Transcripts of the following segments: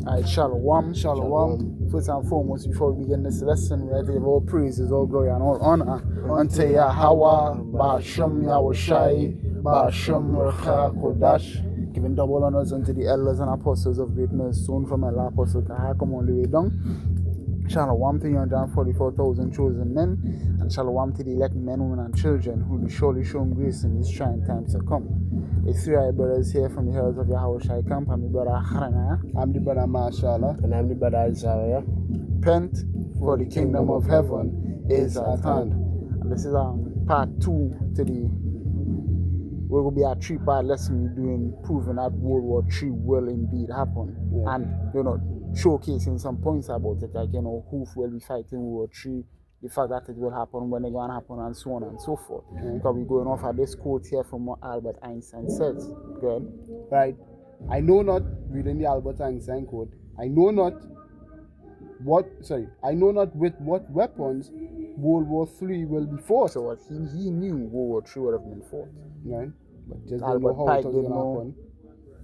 Alright, Shalom. First and foremost, before we begin this lesson, we have to give all praises, all glory, and all honor unto Yahweh, Ba'ashem Yahushai, Ba'ashem Recha Kodash, giving double honors unto the elders and apostles of great millstone from Allah Apostle Kahakam all the way down. Shalom to 144,000 chosen men, and shalom to the elect men, women, and children who will be surely shown grace in these trying times to come. The three brothers here from the hills of Yahushai camp. I'm the brother Haranah. I'm the brother Mashallah. And I'm the brother Isaiah. Repent, for the kingdom of heaven is at hand. And this is part 2 to the. We're going to be a 3-part lesson we're doing, proving that World War III will indeed happen. Yeah. And, showcasing some points about it, like, who will be fighting World War III, the fact that it will happen, when it's going to happen, and so on and so forth. Mm-hmm. Because we're going off of this quote here from what Albert Einstein says. Good. Right. I know not, reading the Albert Einstein quote, I know not with what weapons World War III will be fought. So what he knew World War III would have been fought. Right. But just Albert don't know how it was didn't going to know. happen.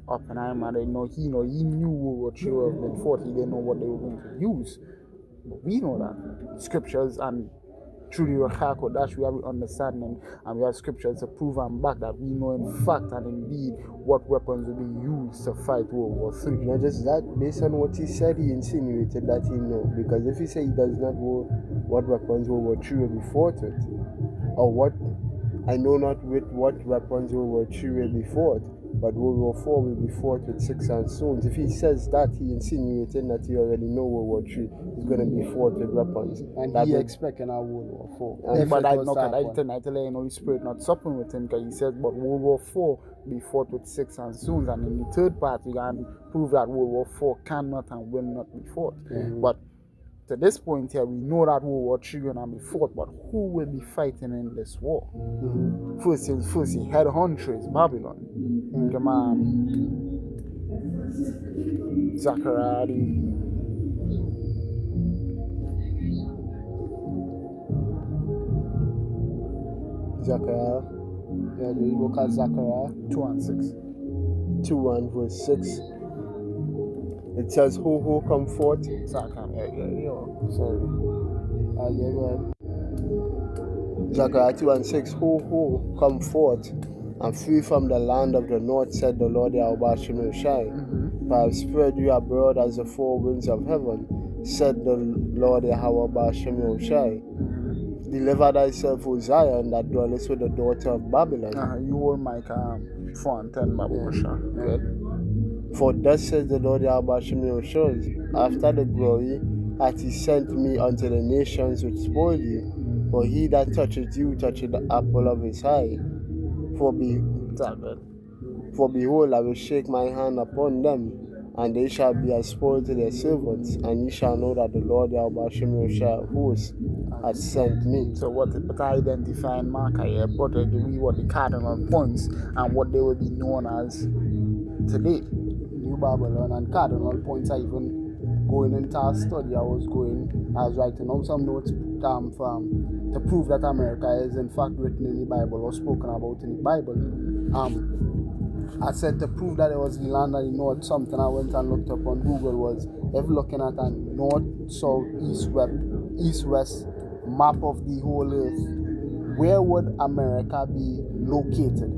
Oppenheimer didn't know. He knew World War III would have been fought. He didn't know what they were going to use. But we know that. Scriptures and through the Recha Kodash we have understanding, and we have scriptures to prove and back that we know in fact and indeed what weapons will be used to fight World War III. Not just that, based on what he said, he insinuated that he know. Because if he said he does not know what weapons World War III will be fought with, or what, I know not with what weapons World War III will be fought, but World War IV will be fought with sticks and stones. If he says that, he insinuated that he already know World War III is going to be fought with weapons. And that he expecting a World War IV. But I tell you, Holy Spirit not supping with him, because he says, but World War IV will be fought with sticks and stones. And in the third part, we can prove that World War IV cannot and will not be fought. Mm-hmm. But to this point here, we know that World War III is going to be fought, but who will be fighting in this war? Mm-hmm. First things first, the head hunter is Babylon. Mm-hmm. Come on. Zechariah. Yeah, the book of Zechariah 2 and 6. 2 and verse 6. It says, who come forth? Sorry. Zechariah 2 and 6. Who come forth and free from the land of the north, said the Lord Yahweh Shai. For I have spread you abroad as the four winds of heaven, said the Lord Yahweh Shai. Deliver thyself, O Zion, that dwellest with the daughter of Babylon. You hold Micah 4 and 10, Babylon. Good. For thus says the Lord Yahweh Shai, after the glory hath he sent me unto the nations which spoil you. For he that toucheth you toucheth the apple of his eye. For behold, I will shake my hand upon them, and they shall be as spoil to their servants, and ye shall know that the Lord Yahweh Shai hosts has sent me. So what identifying marker here, but what the cardinal points and what they will be known as today. New Babylon, and cardinal points are even going into a study. I was writing out some notes to prove that America is in fact written in the Bible or spoken about in the Bible. I said to prove that it was the land of the north, something I went and looked up on Google was if looking at a north, south, east, west map of the whole earth, where would America be located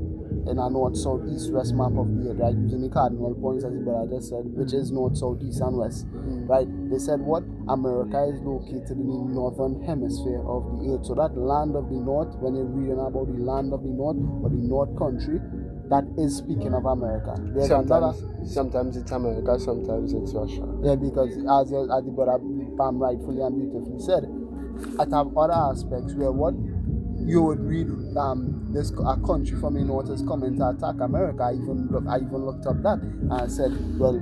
in a north, south, east, west map of the earth, right? Using the cardinal points as the brother just said, which is north, south, east, and west, right? They said what? America is located in the northern hemisphere of the earth. So that land of the north, when you're reading about the land of the north or the north country, that is speaking of America. Sometimes it's America, sometimes it's Russia. Yeah, because as the brother Pam rightfully and beautifully said, I have other aspects where what you would read a country from the north is coming to attack America. I even looked up that and I said, well,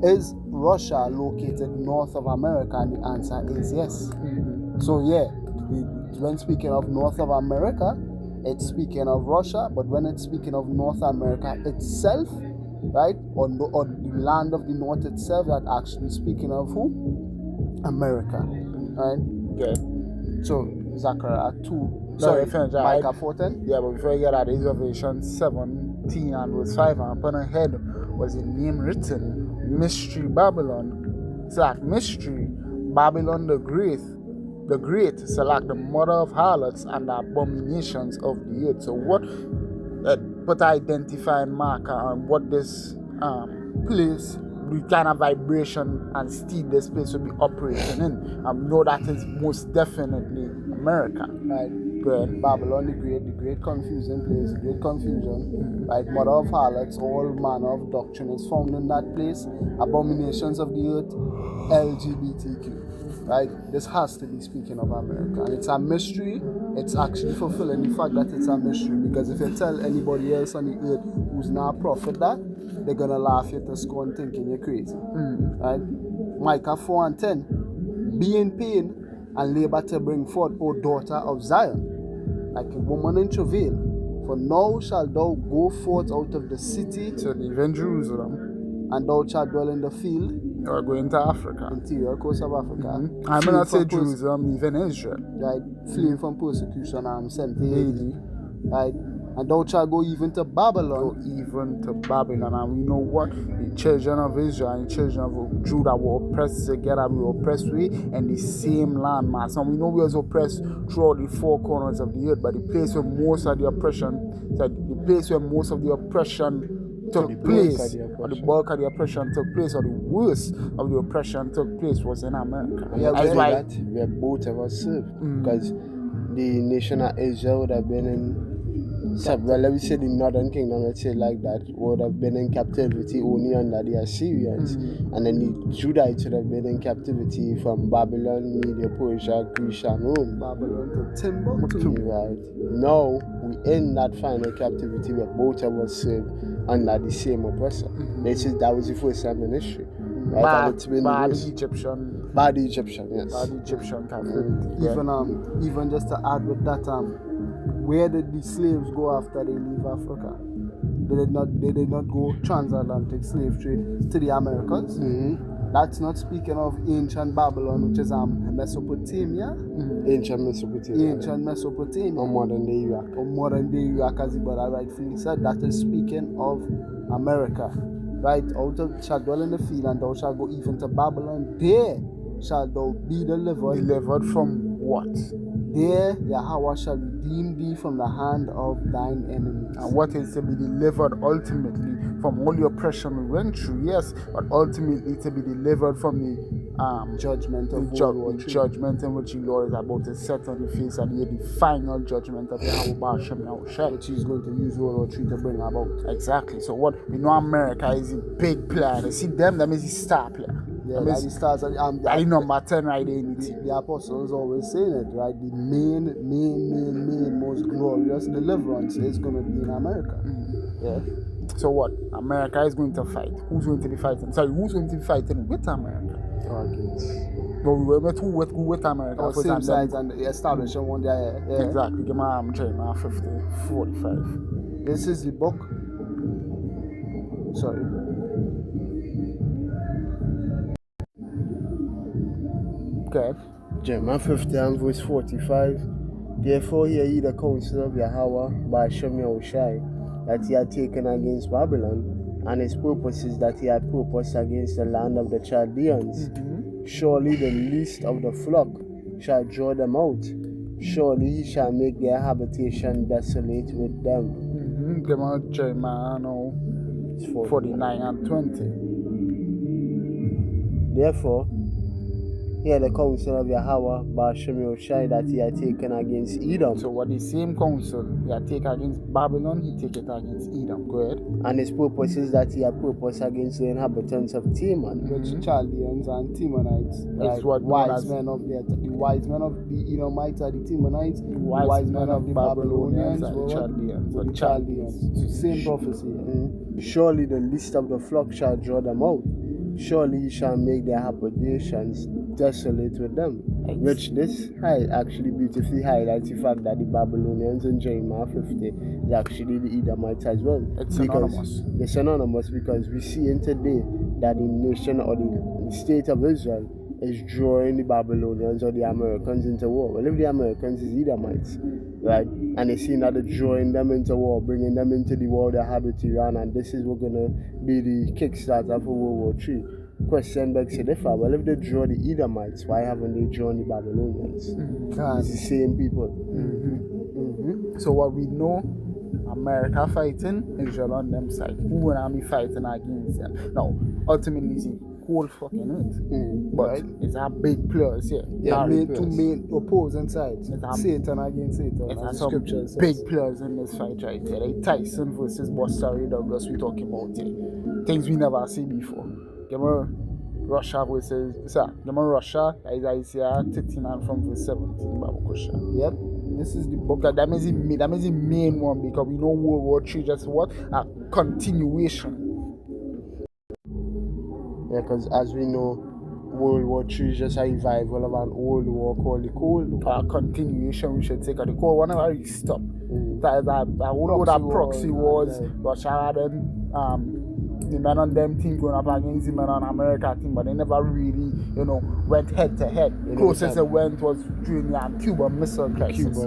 is Russia located north of America? And the answer is yes. Mm-hmm. So yeah, when speaking of north of America, it's speaking of Russia, but when it's speaking of North America itself, right, or the land of the north itself, that actually speaking of who? America, right? Okay. So Zechariah 2, Micah 4:10. Yeah, but before you get that, Revelation 17 and verse 5, and upon her head was a name written, mystery Babylon. It's like mystery Babylon the Great. The Great is like the mother of harlots and the abominations of the earth. So what put identifying marker on what this place, the kind of vibration and state this place will be operating in. Know that is most definitely America. Right. Good. Babylon the great confusing place, great confusion. Right, mother of harlots, all manner of doctrine is found in that place. Abominations of the earth, LGBTQ. Right, this has to be speaking of America, and it's a mystery. It's actually fulfilling the fact that it's a mystery, because if you tell anybody else on the earth who's not a prophet that, they're gonna laugh you to scorn, thinking you're crazy. Right, Micah 4:10, be in pain and labor to bring forth, O daughter of Zion, like a woman in travail. For now shalt thou go forth out of the city to live in Jerusalem, and thou shalt dwell in the field. Or going to Africa. Interior coast of Africa. I'm going to say Jerusalem, even Israel. Right, fleeing from persecution, 70 AD. Right, and thou shalt go even to Babylon. And we know what? The children of Israel and the children of Judah were oppressed together. We were oppressed with in the same landmass. And we know we was oppressed throughout the four corners of the earth, but the place where most of the oppression took place, or the bulk of the oppression took place, or the worst of the oppression took place was in America. Yeah, that's why we are both of us served, because the nation of Israel would have been in, well, let me say the northern kingdom, let's say like that, would have been in captivity only under the Assyrians, and then the Judites would have been in captivity from Babylon, Media, Persia, Greece, and Rome. Babylon to Timbuktu. Right. Now we in that final captivity where both of us serve under the same oppressor. That was the first time in history. Right? Bad Egyptian. Bad Egyptian captivity. Even just to add with that, where did the slaves go after they leave Africa? They did not go transatlantic slave trade to the Americas. That's not speaking of ancient Babylon, which is Mesopotamia. Ancient Mesopotamia. Or modern day Iraq, as the brother rightfully said. That is speaking of America. Right? Out of shalt dwell in the field, and thou shalt go even to Babylon. There shalt thou be delivered. Delivered from what? There Yahweh shall redeem thee from the hand of thine enemies. And what is to be delivered ultimately from all the oppression we went through, yes, but ultimately to be delivered from the judgment of the judgment in which the Lord is about to set on the face of the final judgment of Yahweh, which he's going to use World War III to bring about. Exactly. So what we know, America is a big player. You see them is a star player. Yeah, like the stars are number 10 right there in the team. The apostles always saying it, right? The main, most glorious deliverance is going to be in America. Yeah. So what? America is going to fight. Who's going to be fighting? Who's going to be fighting with America? No, we went with America. Same sides and the establishment one there. Yeah. Exactly. Give my China 50-45. This is the book. Sorry. Okay. Jeremiah 50 and verse 45. Therefore hear ye the counsel of Yahweh by Hashem Yahushai, that he had taken against Babylon, and his purposes that he had purposed against the land of the Chaldeans. Surely the least of the flock shall draw them out. Surely he shall make their habitation desolate with them. Give me Jeremiah 49 and 20. Therefore, hear the counsel of Yahweh by Hashem Yahushai that he had taken against Edom. So what the same counsel he had taken against Babylon, he take it against Edom. Go ahead. And his purpose is that he had purpose against the inhabitants of Teman. Which Chaldeans and Temanites. That's what the wise men of the Edomites are the Temanites. The wise men of the Babylonians are the Chaldeans. The Chaldeans. Same prophecy. Surely the least of the flock shall draw them out. Surely he shall make their habitations desolate with them. Which this actually beautifully highlights the fact that the Babylonians in Jeremiah 50 is actually the Edomites as well. It's synonymous. It's synonymous because we see in today that the nation or the state of Israel is drawing the Babylonians or the Americans into war. Well, if the Americans is Edomites, right, and they see that they're drawing them into war, bringing them into the war they had with Iran, and this is what's going to be the kickstarter for World War III. Question begs to differ. Well, if they draw the Edomites, why haven't they drawn the Babylonians? It's the same people. So what we know, America fighting, Israel on them side. Who gonna be fighting against them? Now, ultimately, it's whole fucking it. But it's a big plus, yeah. Yeah, two main opposing sides. Satan against Satan. It's some big players in this fight right here. Like Tyson versus Buster Douglas we talking about here. Things we never see before. Give me Russia versus Russia, Isaiah 39 from verse 17, Babu Kusha. Yep. This is the book that means the main one, because we know World War III just what? A continuation. Yeah, because as we know, World War III is just a revival of an old war called the Cold War. A continuation, we should take of the Cold War. Whenever we stop. That proxy wars, Russia had them, the men on them team going up against the men on America team, but they never really, went head to head. Closest they went was during the Cuban Missile Crisis.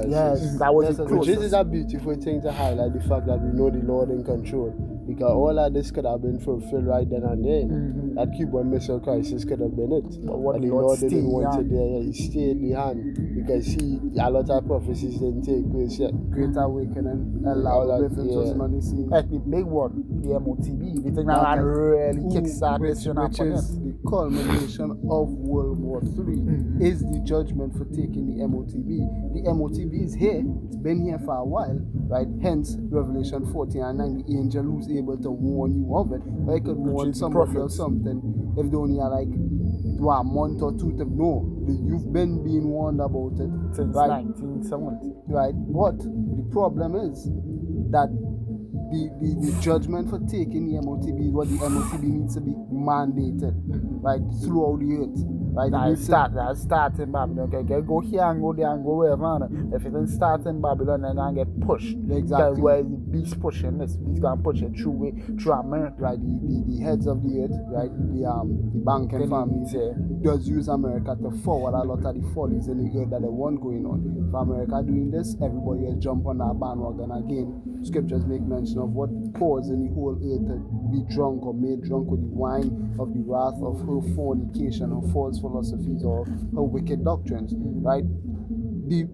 Yes. That was the Which closest. is a beautiful thing to highlight, the fact that we know the Lord in control. Because all of this could have been fulfilled right then and there. That Cuban Missile Crisis could have been it. But what the Lord didn't want it there. He stayed behind. Because a lot of prophecies didn't take place yet. Great Awakening, allowed Griffins was on the scene. Like the big one, the MOTB. They think that really kickstart this, which is the culmination of World War III, is the judgment for taking the MOTB. The MOTB is here, it's been here for a while, right? Hence, Revelation 14 and 9, the angel who's able to warn you of it. But I could warn somebody or something if they only are like a month or two to know. You've been being warned about it since right? 1970. Right, but the problem is that the judgment for taking the MOTB is what the MOTB needs to be mandated, right, throughout the earth. Right, that start in Babylon. Okay, go here and go there and go wherever. If it doesn't start in Babylon, they're gonna get pushed. Exactly. Because where the beast pushing this, he's gonna push it through America. Right, the heads of the earth, right, the banking families does use America to forward a lot of the follies in the earth that they want going on. If America doing this, everybody will jump on that bandwagon again. Scriptures make mention of what causing the whole earth to be drunk or made drunk with the wine of the wrath of her fornication, her false philosophies, or her wicked doctrines, right? The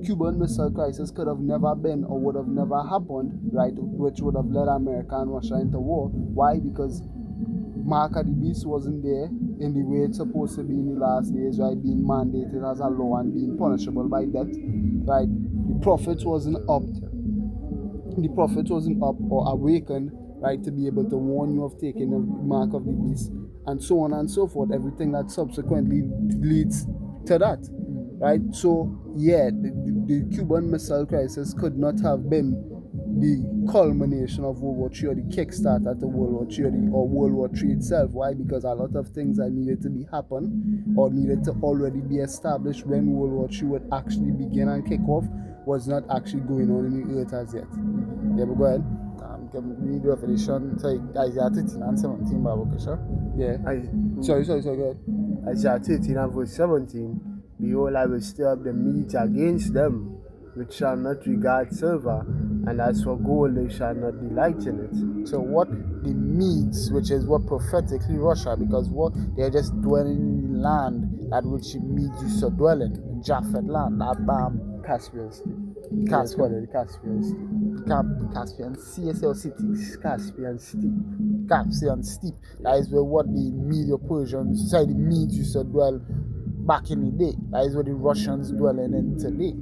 Cuban Missile Crisis could have never been or would have never happened, right, which would have led America and Russia into war. Why? Because Mark of the Beast wasn't there in the way it's supposed to be in the last days, right, being mandated as a law and being punishable by death, right? The prophets wasn't up or awakened, right, to be able to warn you of taking the mark of the beast, and so on and so forth. Everything that subsequently leads to that, right? So, yeah, the Cuban Missile Crisis could not have been the culmination of World War III or the kickstart at the World War III or World War III itself. Why? Because a lot of things that needed to be happen or needed to already be established when World War III would actually begin and kick off was not actually going on in the earth as yet. Yeah, but go ahead. Can we read Revelation, Isaiah 13 and 17, Babu Kisha? Yeah. Sorry, go ahead. Isaiah 13 and verse 17, behold, I will stir up the meat against them, which shall not regard silver, and as for gold, they shall not delight in it. So what the Medes, which is what prophetically Russia, because what they're just dwelling in the land at which the Medes used to dwell in Japhet land, that Caspian Steep. The Caspian Steep. Caspian Steep. That is where what the Medo-Persians, the Medes used to dwell back in the day. That is where the Russians dwelling in today.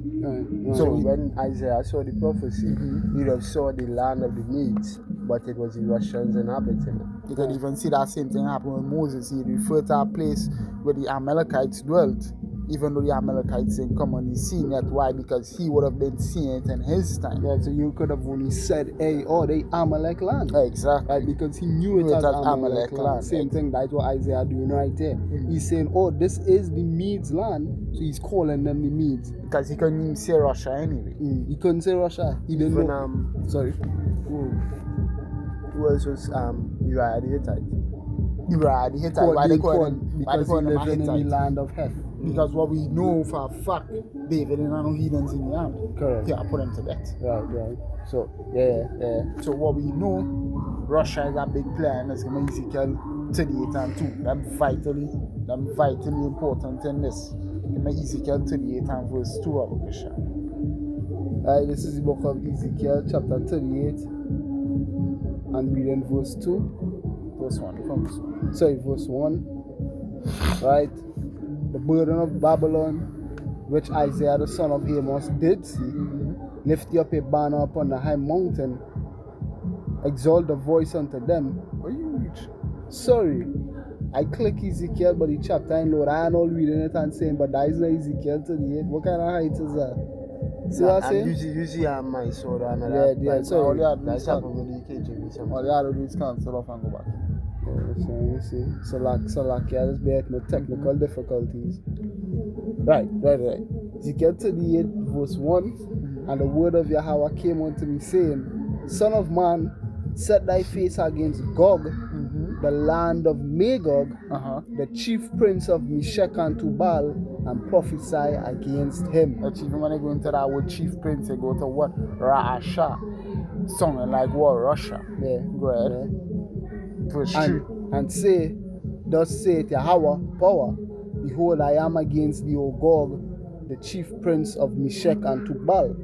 So when Isaiah saw the prophecy, he have saw the land of the Medes, but it was the Russians inhabiting it. You can even see that same thing happen with Moses. He referred to a place where the Amalekites dwelt, even though the Amalekites didn't come on the scene yet. Why? Because he would have been seeing it in his time. Yeah, so you could have only said, hey, they Amalek land. Exactly. Right, because he knew it as Amalek land. Same thing, that's what Isaiah doing right there. He's saying, this is the Medes land, so he's calling them the Medes. Because he couldn't even say Russia anyway. He couldn't say Russia. He didn't know. Sorry. Who else was Uriah the Hittite? Right, the Hittite. Why they call them? Why they because call he them a living in the Hittite? land of Heth. Because what we know for a fact, David and no heathens in the army. Correct. Yeah, put them to death. Right. So, yeah. So what we know, Russia is a big player in this game, Ezekiel 38 and 2. Them vitally important in this. In Ezekiel 38 and verse 2 of Russia. Right, this is the book of Ezekiel, chapter 38, and reading verse 2. Verse 1 from Verse 1. Right, the burden of Babylon, which Isaiah the son of Amos did see, lift ye up a banner upon the high mountain, exalt the voice unto them. Where you reach? Sorry, I click Ezekiel, but the chapter I know I am all reading it and saying, but that is not Ezekiel 38. What kind of height is that? See what I'm saying? Usually I'm my sword and Yeah, sorry. That's happened with the KJV. All you have to do is cancel off and go back. So you see, so like, yeah, let's bear no technical difficulties. Right. Ezekiel 38, verse 1, and the word of Yahweh came unto me, saying, Son of man, set thy face against Gog, the land of Magog, the chief prince of Meshech and Tubal, and prophesy against him. Even when they go into that word chief prince, they go to what? Rasha. Something like what? Russia. Yeah. Go ahead. Yeah. Verse 3. And say, thus saith Yahweh, power, behold, I am against thee, O Gog, the chief prince of Meshech and Tubal.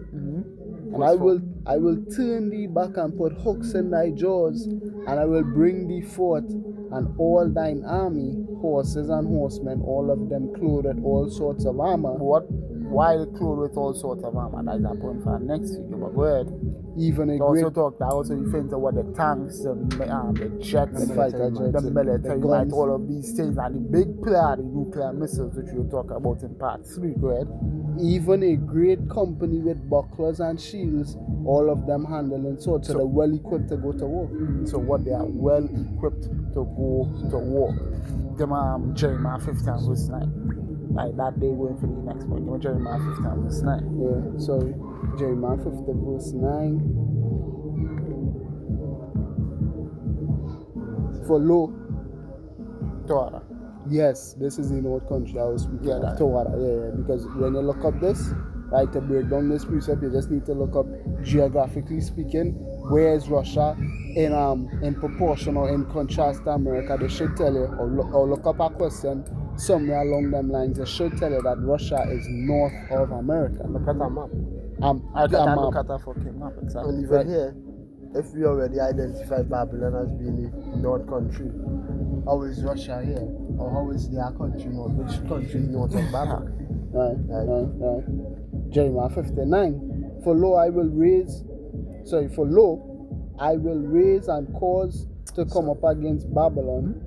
And I will turn thee back and put hooks in thy jaws, and I will bring thee forth, and all thine army, horses and horsemen, all of them clothed with all sorts of armor. What? Why they clothed with all sorts of armor? That's a point for our next figure, but go ahead. Even a They great... also referring to what the tanks, the jets, The fighter jets, the military the might, guns. all of these things, and the big player, the nuclear missiles, which we'll talk about in part 3. Go ahead. Even a great company with bucklers and shields, all of them handling swords, so they're well equipped to go to war. So what they are well equipped to go to war. Give me Jeremiah 15 verse 9. Like that they going for the next point. Give me Jeremiah 15 verse 9. Yeah, sorry. Jeremiah 15 verse 9. For lo, Torah. yes, this is the North country I was speaking of. that. Torah, yeah. Because when you look up this, right, to break down this precept, you just need to look up, geographically speaking, where is Russia in proportion or in contrast to America. They should tell you, or look up a question somewhere along them lines. They should tell you that Russia is north of America. Look at a map. I gotta look at that fucking map, exactly. And even here, if we already identify Babylon as being a North country, how is Russia here? Or how is their country north? Which country is north of Babylon? Right. Jeremiah 59. For lo, I will raise and cause to come up against Babylon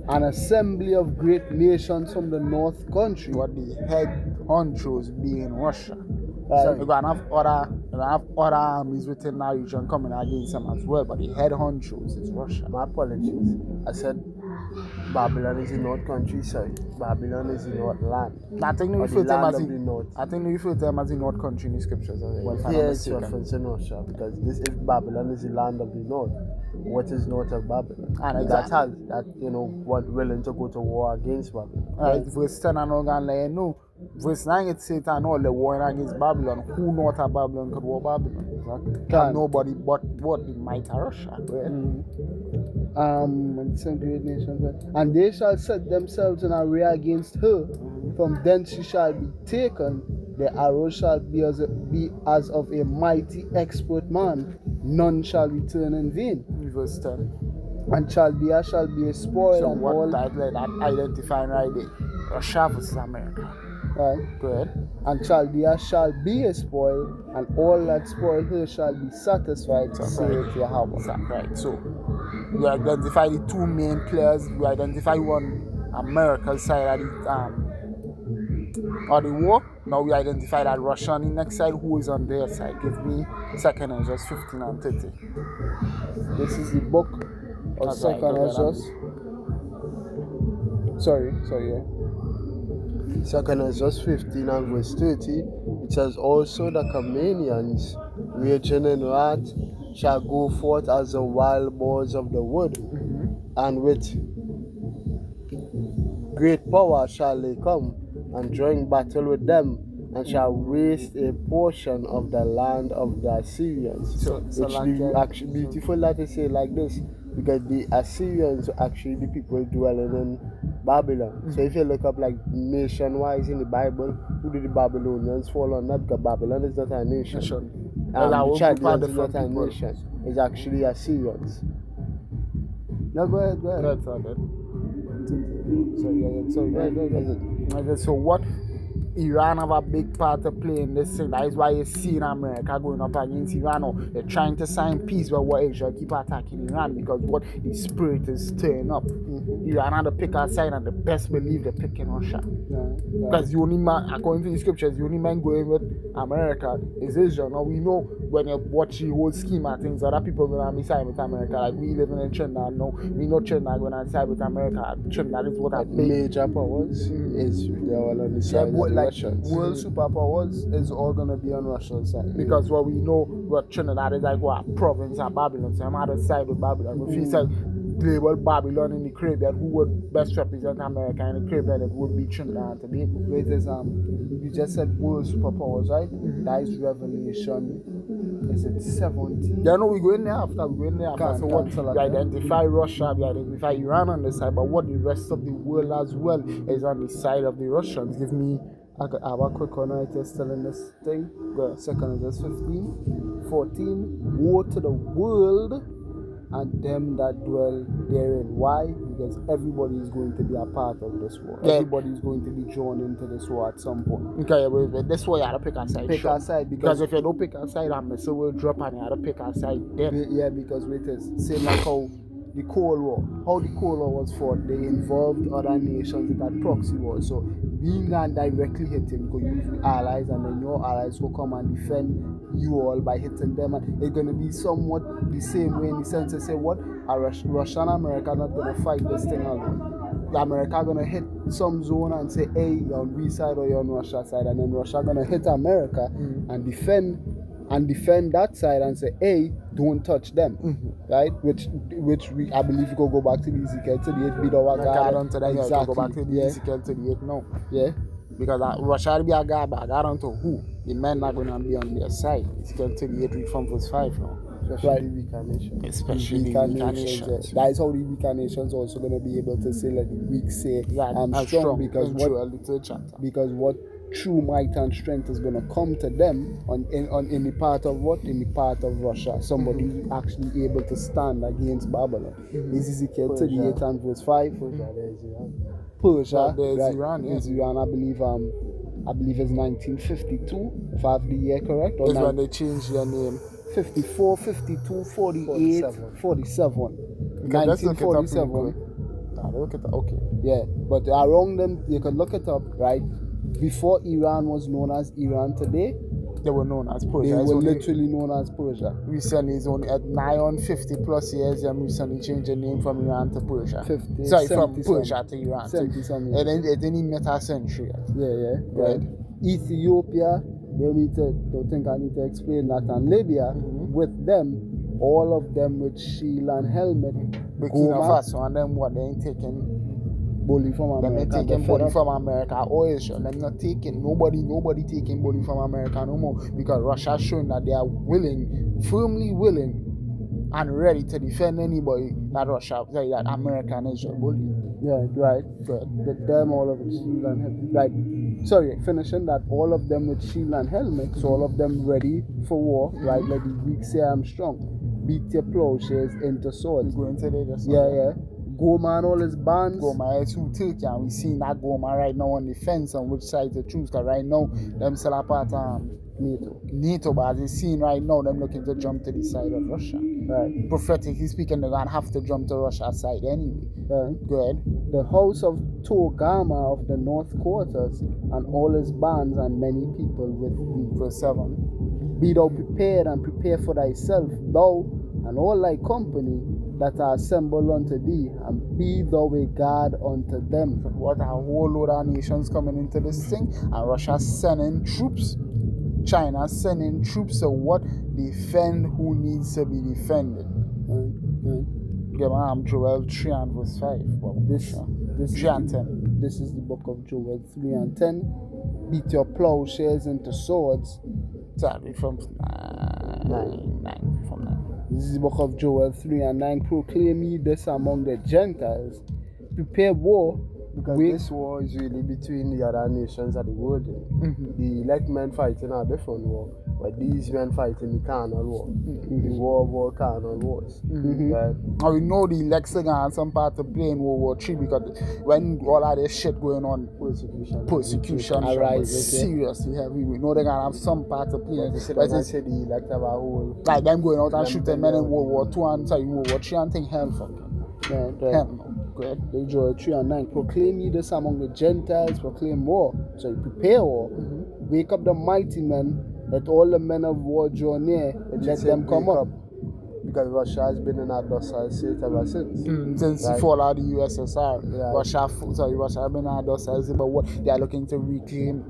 an assembly of great nations from the north country. What the head honchos be in Russia. Right. So you're gonna have other armies within that region coming against them as well, but the head honchos is Russia. My apologies. I said Babylon is the North country, sorry. Babylon is the North land. I think they Or refer the to them land as of the North. I think they refer to them as the North country in the scriptures. Well, here it's referencing Russia because this, if Babylon is the land of the North, what is north of Babylon? And That has that what willing to go to war against Babylon. Right, verse 10 and all gonna let you know. Verse 9 it says and all the warring against Babylon. Who north of Babylon could war Babylon? Exactly. Can. Nobody but what the might of Russia. Right? And some great nations, and they shall set themselves in array against her. From thence she shall be taken. The arrow shall be as of a mighty expert man. None shall return in vain. Verse 10. And Chaldea shall be a spoil, So and what all that identifying right there? Russia versus America. right. Go ahead. And Chaldea shall be a spoil, and all that spoil her shall be satisfied, saith Yahweh. Exactly. Right. So we identify the two main players. We identify one America's side of the war. Now we identify that Russia on the next side. Who is on their side? Give me 2 Ezra 15 and 30. This is the book of That's right, 2 Ezra. Sorry, yeah. 2 Ezra 15 and verse 30, it says, also the Canaanians, raging in wrath, shall go forth as the wild boars of the wood, and with great power shall they come, and join battle with them, and shall waste a portion of the land of the Assyrians. So Which like, the actually beautiful that they say like this, because the Assyrians are actually the people dwelling in Babylon. So if you look up like nation-wise in the Bible, who did the Babylonians fall under? Because Babylon is not a nation. Well, that The will be part Chaldeans of is not a different people. nation. It's actually Assyrians. No, go ahead. That's all good. Okay, so what Iran have a big part to play in this thing. That is why you see in America going up against Iran. Or they're trying to sign peace, but what Israel keep attacking Iran because what the spirit is stirring up. Iran had to pick a side, and the best believe they're picking Russia. Because the only man, according to the scriptures, the only man going with America is Israel. Now we know when you watch the whole scheme of things, other people going to side with America. Like we living in Trinidad now, we know Trinidad going to side with America. Trinidad is what a big Major powers is they're all on the yeah, side but of the like Russians. world superpowers is all gonna be on Russia's side. Because what we know, what Trinidad is like what province of Babylon, so I'm out of side with Babylon. If you say label Babylon in the Caribbean, who would best represent America in the Caribbean? It would be Trinidad and Tobago. Wait, is you just said world superpowers, right? That is Revelation. Is it 17? Yeah, no, we go in there after. We go in there after. So what? We identify Russia, we identify Iran on the side, but what the rest of the world as well is on the side of the Russians. Give me. I have a quick one right here still in this thing. Go second is 15, 14. Woe to the world and them that dwell therein. Why? Because everybody is going to be a part of this war. Yeah. Everybody is going to be drawn into this war at some point. Okay, but this way you have to pick a side. Pick sure. a side Because if you don't pick a side, a missile will drop and you have to pick a side then. Yeah, because wait, is same like how the Cold War. How the Cold War was fought, they involved other nations in that proxy war. So being and directly hitting, could use your allies, and then your allies will come and defend you all by hitting them. And it's gonna be somewhat the same way in the sense to say what Russia and America are not gonna fight this thing alone. America gonna hit some zone and say, hey, you're on we side or you're on Russia side, and then Russia gonna hit America and defend that side and say, hey, don't touch them, right? Which we I believe we go back to the Ezekiel 38 bit our God onto that, exactly. go back to the Ezekiel 38 now. Yeah. Because Russia will be a God, but God onto who? The men are going to be on their side. Ezekiel 38 read from verse 5 now. Right. The weaker nation. Especially weaker the weaker nations. nations. That is how the weaker nations also going to be able to say, let the weak say, I'm strong, because what true might and strength is going to come to them in the part of what? In the part of Russia. Somebody who's actually able to stand against Babylon. This is Ezekiel 38 and verse 5. Persia, there's Iran, yeah. Is Iran, I believe it's 1952, if I have the year correct. Or That's when they changed their name. 54, 52, 48, 47. Okay, let's look it up real 1947. quick. Look at that. Okay. Yeah, but around them, you can look it up, right? Before Iran was known as Iran today, They were known as Persia. they It's were only literally known as Persia. recently, it's only at 950 plus years, them recently changed the name from Iran to Persia. 50, Sorry, 70 from Persia to Iran. 70 something. It didn't even met a century yet. Yeah, Right. right. Ethiopia, don't think I need to explain that. And Libya, with them, all of them with shield and helmet, Burkina Faso, and then what? They ain't taking. bully from Them America. they taking bully from America or Israel. Them not taking nobody taking bully from America no more, because Russia showing that they are firmly willing and ready to defend anybody that that America and Israel bully. Yeah, right. With them, all of it, shield and helmet. Right. Sorry, finishing that, all of them with shield and helmet, so all of them ready for war, right? Like the weak say, I'm strong. Beat your plowshares into swords. Going to the Yeah. Goma and all his bands. Goma is who Turkey, and we seeing that Goma right now on the fence on which side to choose, because right now them still a part NATO, but as you seen right now, them looking to jump to the side of Russia. Right. Prophetically speaking, they're gonna have to jump to Russia's side anyway. Right. Go ahead. The house of Togama of the north quarters, and all his bands and many people with thee. Verse 7. Be thou prepared and prepare for thyself, thou and all thy company that are assembled unto thee, and be thou a guard unto them. What a whole load of nations coming into this thing, and Russia sending troops. China sending troops to what? Defend who needs to be defended. Give Joel 3 and verse 5. This 3 and 10. This is the book of Joel 3 and 10. Beat your plowshares into swords. Sorry, from 9. From 9. This is the book of Joel 3 and 9. Proclaim ye this among the Gentiles. Prepare war. Because this war is really between the other nations of the world. The elect men fighting a different war, but these men fighting the carnal war. The war of all carnal wars. Right? And we know the elect and some part to play in World War III because when all of this shit going on, persecution arises. Seriously heavy. We know they're gonna have some part to play. But they say the elect have a whole. Like them going out and shooting men in World War II and World War III and think hell fucking. Right. Hell no. The Joel 3 and 9. Proclaim ye this among the Gentiles, proclaim war. So you prepare war. Wake up the mighty men, let all the men of war draw near, and let them come up. Because Russia has been in a docile state ever since. Since the fall of the USSR. Russia has been in a docile state, but what they are looking to reclaim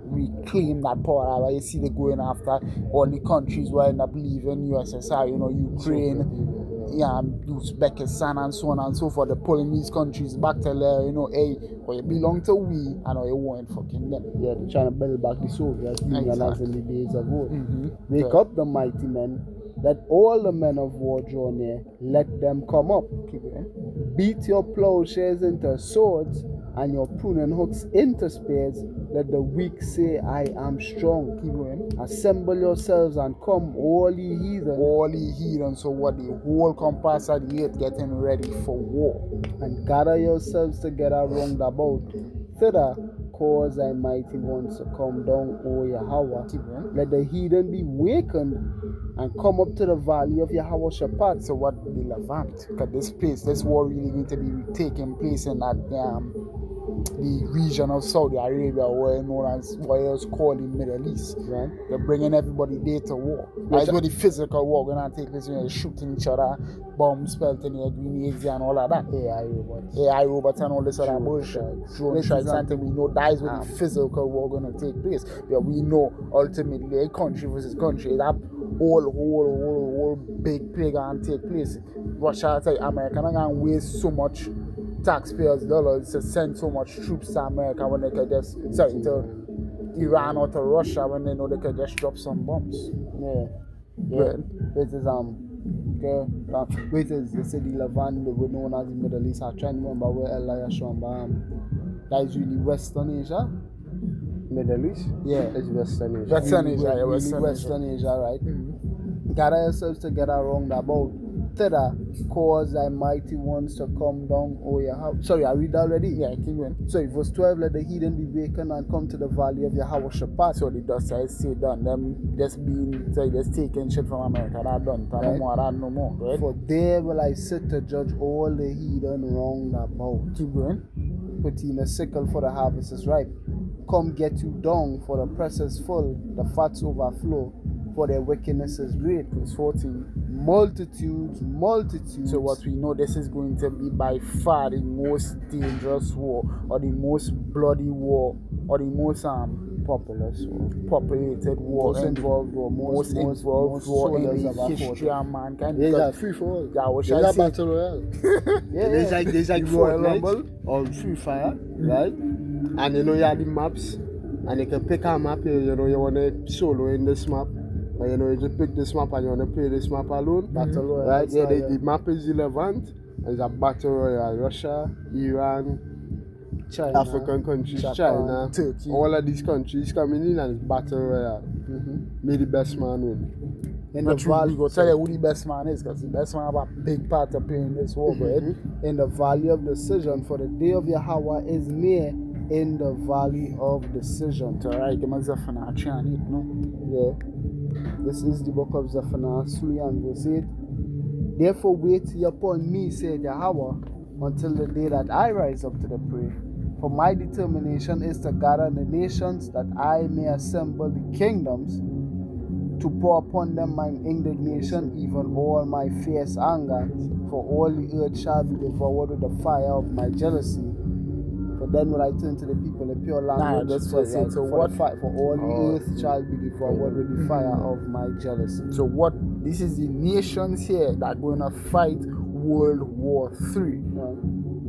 that power. Where you see they going after all the countries who end up leaving USSR, Ukraine, Uzbekistan and so on and so forth. They're pulling these countries back to there, hey, well, you belong to we, and you won't fucking them. Yeah, they're trying to build back the Soviet Union as in the days of old. Wake up the mighty men, let all the men of war draw near, let them come up. Beat your plowshares into swords and your pruning hooks into spears. Let the weak say, I am strong. Keep going. Assemble yourselves and come, all ye heathen. All ye heathen, so what the whole compass of the earth getting ready for war. And gather yourselves together round about. Thither, cause thy mighty ones to come down, O Yahweh. Let the heathen be wakened and come up to the valley of Yahweh Shaphat. So what the Levant? Because this war really going to be taking place in that the region of Saudi Arabia, where known as what is called the Middle East. Right? They're bringing everybody there to war. That's where the physical war going to take place. They're shooting each other, bombs pelting their grenades and all of that. AI robots and all this other bullshit. Drone strikes and things. We know that is where the physical war going to take place. Yeah, we know ultimately country versus country. That whole big play going to take place. Russia, America, are going to waste so much taxpayers' dollars to send so much troops to America when they could just to Iran or to Russia when they know they could just drop some bombs. They say the Levant, they were known as the Middle East. I try to remember where Elias Shamba. That is really Western Asia. Middle East? Yeah, it's Western Asia. Western Asia, right? Gather yourselves together round about. Thither, cause thy mighty ones to come down, O Yahweh. Sorry, I read already? Yeah, keep going. So verse 12, let the heathen be wakened and come to the valley of Yahweh Shaphat. So the dust I say done. Them just taking shit from America. That done. Right. No more. Right? For there will I sit to judge all the heathen round about. Keep going. Put in a sickle, for the harvest is ripe. Come get you down, for the press is full, the fats overflow, for their wickedness is great. Verse 14. Multitudes. So what we know, this is going to be by far the most dangerous war, or the most bloody war, or the most populated war, most involved war in the history of mankind. There's free for all. There's a battle royale. There's like Royal Fortnite Rumble or Free Fire, right? And you have the maps, and you can pick a map. You want to solo in this map. And you just pick this map and you want to play this map alone. Battle Royale. Right? Yeah, the map is the Levant. There's a Battle Royale. Russia, Iran, China, African countries, Japan, China, Turkey. all of these countries coming in and it's Battle Royale. May the best man win. In the valley, we go tell you who the best man is, because the best man have a big part to play in this war, in the valley of decision, for the day of Yahweh is near in the valley of decision. Alright, give me Zephaniah 3 and 8, no? Yeah. This is the book of Zephaniah 3 and verse 8. Therefore wait ye upon me, said Yahweh, until the day that I rise up to the prey. For my determination is to gather the nations, that I may assemble the kingdoms, to pour upon them mine indignation, even all my fierce anger. For all the earth shall be devoured with the fire of my jealousy. For then will I turn to the people the pure language. That's what it. So what? For all the earth shall be devoured with the fire of my jealousy. So what? This is the nations here that are going to fight war World War III.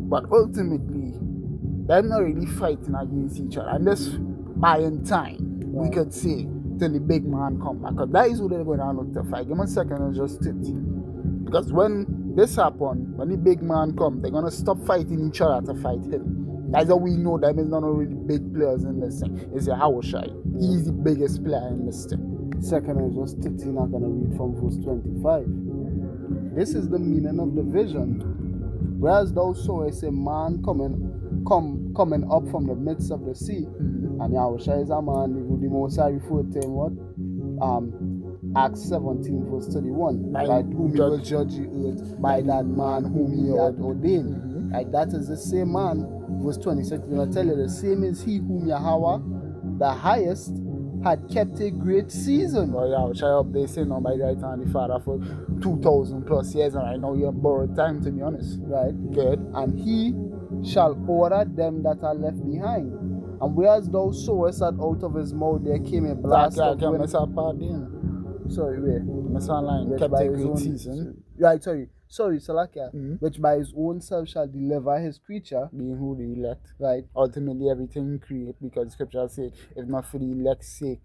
But ultimately, they're not really fighting against each other. And just buying time, we could say, till the big man come back. Because that is who they're going to look to fight. Give me a second and just sit. Because when this happens, when the big man come, they're going to stop fighting each other to fight him. That's how we know that there's not really big players in this thing. It's a Hawashai. He's the biggest player in this thing. Second is just 13, I'm going to read from verse 25. This is the meaning of the vision. Whereas thou sawest a man coming up from the midst of the sea, and Yahushua is a man, the Most High referred to him what? Acts 17 verse 31. By whom he will judge the earth by that man whom he had ordained. Like that is the same man. Verse 26 will tell you the same is he whom Yahweh, the highest, had kept a great season. Well, Yahushua up there saying no by the right hand the Father for 2,000 plus years, and right now you have borrowed time, to be honest. Right. Good. And he shall order them that are left behind. And whereas thou sawest that out of his mouth there came a blast of wind. Sorry, wait. Kept a great season. Right, sorry, Salakia. Which by his own self shall deliver his creature. Being who the elect. Right. Ultimately everything create, because scripture said, if not for the elect's sake,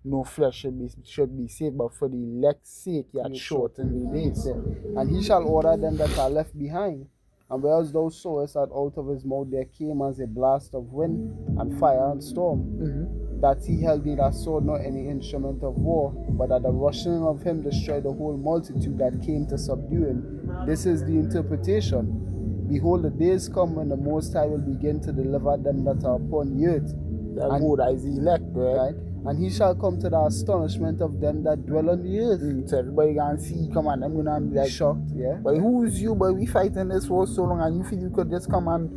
no flesh should be saved, but for the elect's sake, he had shortened the days. And he shall order them that are left behind. And whereas thou sawest that out of his mouth there came as a blast of wind and fire and storm, that he held neither sword nor any instrument of war, but that the rushing of him destroyed the whole multitude that came to subdue him. This is the interpretation. Behold, the days come when the Most High will begin to deliver them that are upon the earth. And who is the elect, right? And he shall come to the astonishment of them that dwell on the earth. So everybody can see, come on, I'm gonna be like shocked, yeah. But who's you? But we fighting this war so long, and you feel you could just come and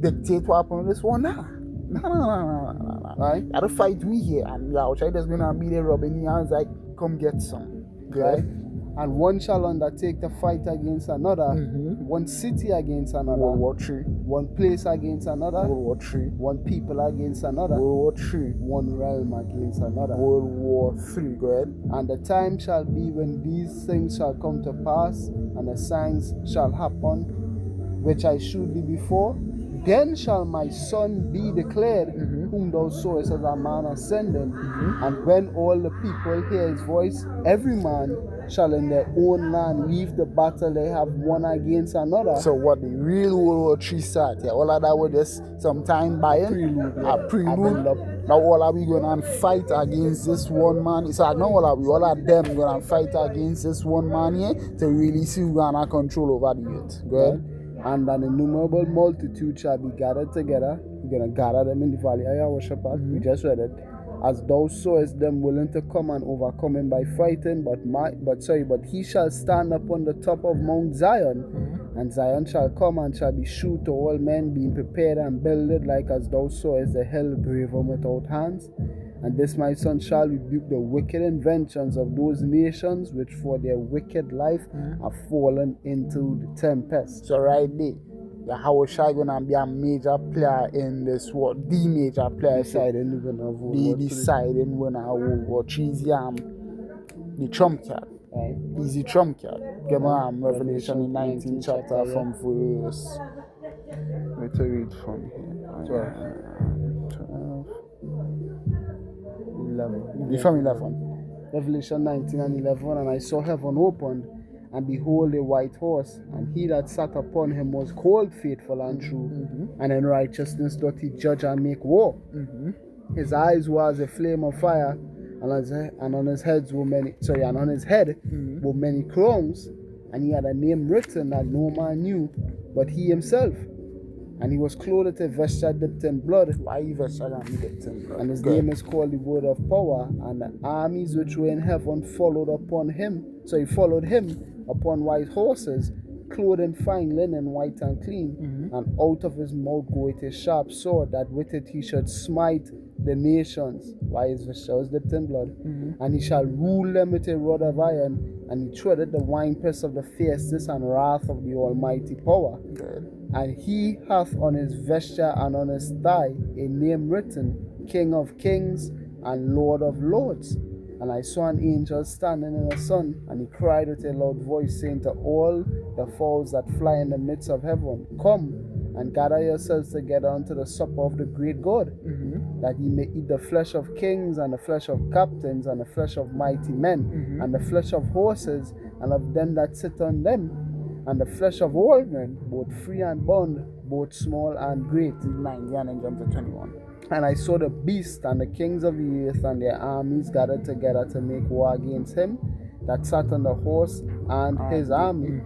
dictate what happened in this war? Nah. Right? Gotta fight we here, and Yahushua just gonna be there rubbing your hands like, come get some. Right? And one shall undertake to fight against another, one city against another, World War III, one place against another, World War III, one people against another, World War III, one realm against another, World War III. Go ahead. And the time shall be when these things shall come to pass, and the signs shall happen, which I shewed thee before. Then shall my son be declared, whom thou sawest as a man ascending. And when all the people hear his voice, every man shall in their own land leave the battle they have won against another. So what the real World War III start? Yeah, all of that was just some time buying, a prelude. Now all of we going to fight against this one man. So not all of them going to fight against this one man here to really see who going to control over the earth. Go ahead. And an innumerable multitude shall be gathered together. You're going to gather them in the valley of Yehoshaphat. We just read it. As thou sawest them willing to come and overcome him by fighting, but he shall stand upon the top of Mount Zion, and Zion shall come and shall be shewed to all men, being prepared and builded, like as thou sawest the hill graven without hands. And this my son shall rebuke the wicked inventions of those nations which for their wicked life have fallen into the tempest. So right there, Yahushua gonna be a major player in this war, the major player deciding winner of World War III. Deciding winner of World War III. He's the trump card. Right. He's the trump card. Give me Revelation in 19th chapter from verse. Let me read from here. 12. 11. From 11. Revelation 19 and 11. And I saw heaven opened, and behold a white horse, and he that sat upon him was called Faithful and True, and in righteousness doth he judge and make war. His eyes were as a flame of fire, and on his head were many crowns, and he had a name written that no man knew but he himself. And he was clothed with a vesture dipped in blood. Why vesture dipped in blood? And his name is called the Word of Power. And the armies which were in heaven followed him upon white horses, clothed in fine linen, white and clean. And out of his mouth goeth a sharp sword, that with it he should smite the nations. Why his vesture was dipped in blood. And he shall rule them with a rod of iron, and he treadeth the winepress of the fierceness and wrath of the Almighty Power. Good. And he hath on his vesture and on his thigh a name written, King of Kings and Lord of Lords. And I saw an angel standing in the sun, and he cried with a loud voice, saying to all the fowls that fly in the midst of heaven, Come and gather yourselves together unto the supper of the great God, that ye may eat the flesh of kings, and the flesh of captains, and the flesh of mighty men, and the flesh of horses, and of them that sit on them, and the flesh of all men, both free and bond, both small and great. 90 and then jump to 21. And I saw the beast and the kings of the earth and their armies gathered together to make war against him that sat on the horse and his army.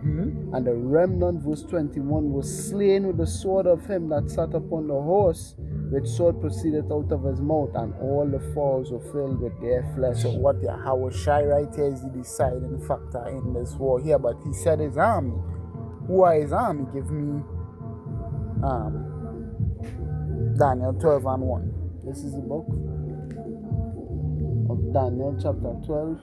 And the remnant, verse 21, was slain with the sword of him that sat upon the horse, which sword proceeded out of his mouth, and all the fowls were filled with their flesh. So what the Hawashai right here is the deciding factor in this war here, but he said his army. Who are his army? Give me Daniel 12 and 1. This is the book of Daniel, chapter 12.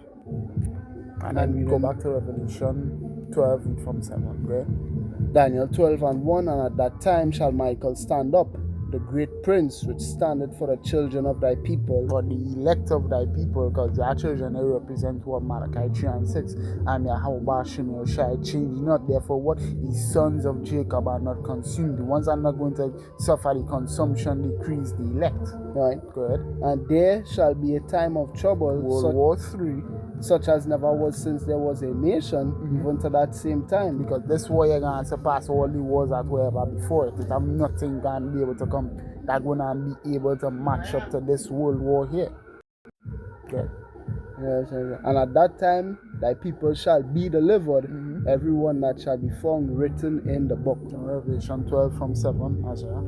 And then we go back to Revelation 12 from 7, right? Daniel 12 and 1. And at that time shall Michael stand up, the great prince, which standeth for the children of thy people. For the elect of thy people, because their children, they represent what Malachi 3 and 6. And Yahweh shall change not. Therefore, what the sons of Jacob are not consumed. The ones that are not going to suffer the consumption decrease, the elect. Right. Good. And there shall be a time of trouble, World War 3. such as never was since there was a nation, even to that same time. Because this war you're going to surpass all the wars that were ever before it. It have nothing going to be able to come that going to be able to match up to this world war here. Okay. Yes, and at that time thy people shall be delivered, everyone that shall be found written in the book. Revelation 12 from 7 as well.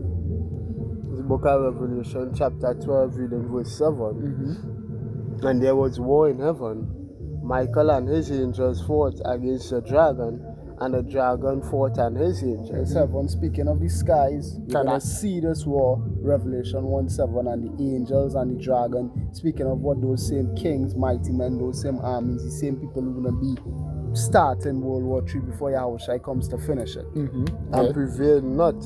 The book of Revelation, chapter 12, reading verse 7. And there was war in heaven. Michael and his angels fought against the dragon, and the dragon fought and his angels. 7, speaking of the skies, you're going to see this war, Revelation 1:7, and the angels and the dragon, speaking of what those same kings, mighty men, those same armies, the same people who are going to be starting World War III before Yahushua comes to finish it. And prevailed not,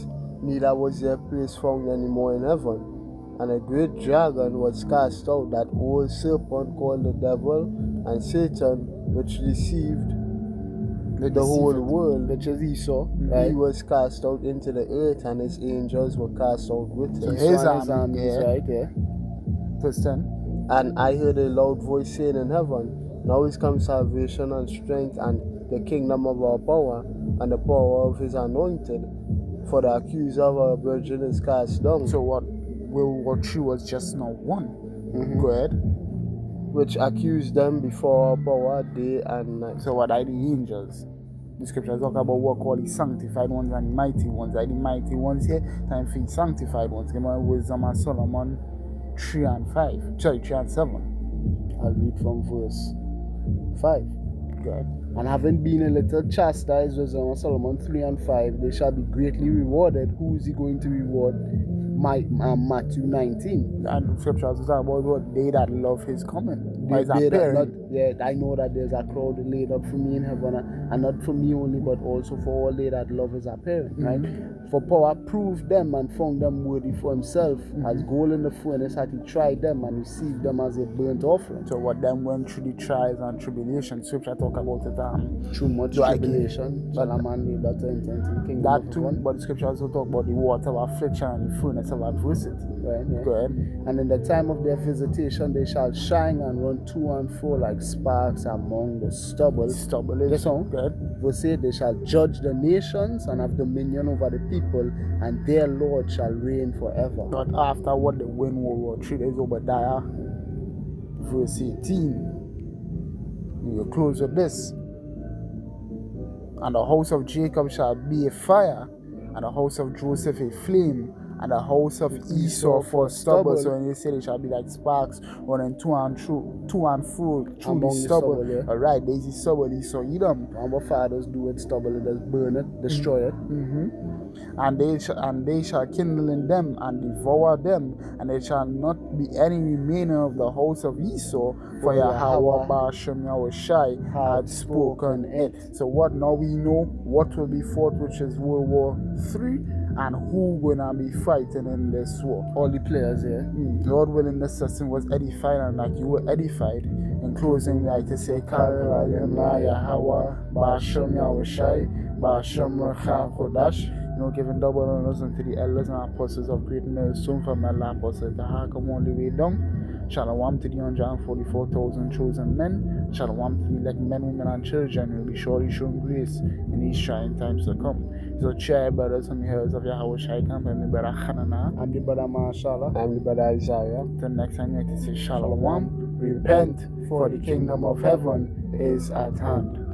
neither was their place found any more in heaven. And a great dragon was cast out, that old serpent called the devil and Satan, which deceived the whole world, which is Esau. He was cast out into the earth, and his angels were cast out with him. His army, right? Yeah. Verse 10. And I heard a loud voice saying in heaven, Now is come salvation and strength, and the kingdom of our power, and the power of his anointed. For the accuser of our virgin is cast down. So what World War III was just now won. Go ahead. Which accused them before our power day and night. So what are the angels? The scriptures talk about what called the sanctified ones and the mighty ones. Are the mighty ones here? Time for the sanctified ones. Give me Wisdom and Solomon 3 and 5. Sorry, 3 and 7. I'll read from verse 5. Good. And having been a little chastised, Wisdom and Solomon 3 and 5, they shall be greatly rewarded. Who is he going to reward? Matthew 19. And the scriptures talk about what they that love his coming. I know that there's a crowd laid up for me in heaven, and not for me only, but also for all they that love his appearing. Right? For power proved them and found them worthy for himself, as gold in the furnace had he tried them and received them as a burnt offering. So what them went through the trials and tribulations, scripture talk about it. Through much tribulation, shall a man be better into the kingdom that of too, heaven. but the scripture also talk about the water of affliction and the furnace of adversity. Right, yeah. Go ahead. And in the time of their visitation they shall shine and run to and fro like sparks among the stubble. Stubble is This one, good. verse 8, they shall judge the nations and have dominion over the people, and their Lord shall reign forever. But after what they win World War III, there's Obadiah, verse 18. We will close with this. And the house of Jacob shall be a fire, and the house of Joseph a flame, and the house of Esau for stubble. So when they say they shall be like sparks running to and fro through the stubble. Yeah. Alright, there's the stubble, Esau Edom. And what fathers do with stubble, it does burn it, destroy it. And they shall kindle in them and devour them, and there shall not be any remainder of the house of Esau, for Yahweh Ba'ashem Yahushai had spoken it. So what now we know what will be fought, which is World War III, and who gonna be fighting in this war. All the players here. Lord willing, this session was edified, and that you were edified. In closing, we like to say, Kal Yahweh, Ba'ashem Yahushai, Ba'ashem Recha Kodash. Giving double honors unto the elders and apostles of great milestone from Elder Apostle to come all the way down. Shalom to the 144,000 chosen men. Shalom to the elect men, women, and children who will be surely shown grace in these trying times to come. So, cheer, brothers and heirs of Yahweh Shai Camp, and the brother Hanana. I'm the brother Mashallah. I'm the brother Isaiah. Till next time, we like to say Shalom. Repent, for the kingdom of heaven is at hand.